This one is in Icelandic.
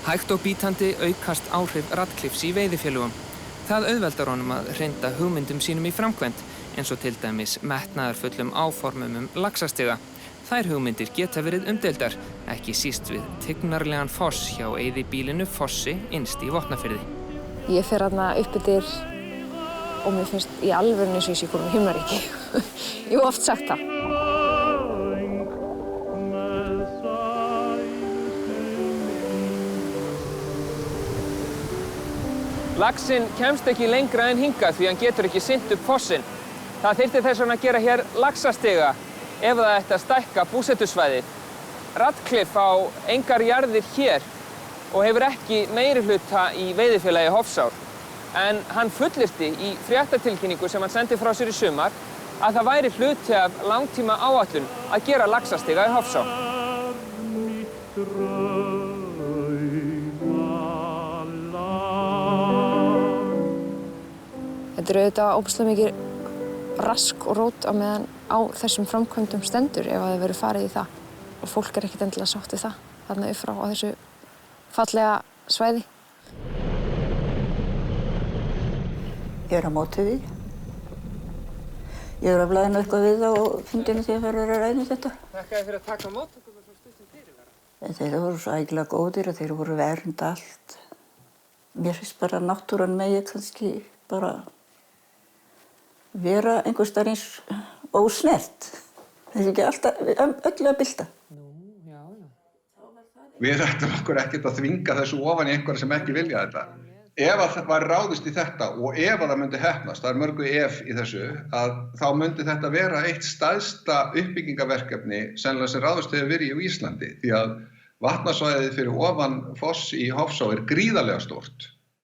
Hægt og bítandi aukast áhrif Ratcliffes í veiðifélögum. Það auðveldar honum að hrinda hugmyndum sínum í framkvæmd, eins og til dæmis metnaðarfullum áformum laxastiga. Þær hugmyndir geta verið umdeildar, ekki síst við tignarlegan foss hjá eyðibýlinu Fossi innst í Vopnafirði. Ég fer þarna uppbyttir og mér finnst í alvörunni eins og ég sé komin í himnaríki. Ég hef oft sagt það. Laxinn kemst ekki lengra en hingað því hann getur ekki sýnt upp fossinn. Það þyrfti þess vegna að gera hér laxastiga ef það ætti að stækka búsetusvæðið. Ratcliffe á engar jarðir hér og hefur ekki meirihluta í veiðifélagi Hofsá. En hann fullyrti í fréttatilkynningu sem hann sendi frá sér í sumar að það væri hluti af langtíma áætlun að gera laxastiga í Hofsá. Þetta er auðvitað óbúslega mikið rask og rót á meðan á þessum framkvæmdum stendur ef það verður farið í það. Og fólk er ekkert endilega sátt við það, þarna upp frá á þessu fallega svæði. Ég er á móti því. Ég er að blæðina eitthvað við það og fundinu því að fara að ræða þetta. Þakka þér fyrir að taka á móti okkur með svo stuttum fyrirvara. Þeir voru svo ægilega góðir og þeir voru vernda allt. Mér finnst bara náttúran megi kannski bara vera einhvers staðar eins ósnert. Það er ekki alltaf öllu að bylta. Já. Við ættum okkur ekkert að þvinga þessu ofan í einhverja sem ekki vilja þetta. Ef að það var ráðist í þetta og ef að það myndi heppnast, það er mörgu ef í þessu, að þá myndi þetta vera eitt stærsta uppbyggingaverkefni sennilega sem ráðist hefur verið í Íslandi. Því að vatnasvæðið fyrir ofan Foss í Hofsá er gríðarlega stórt.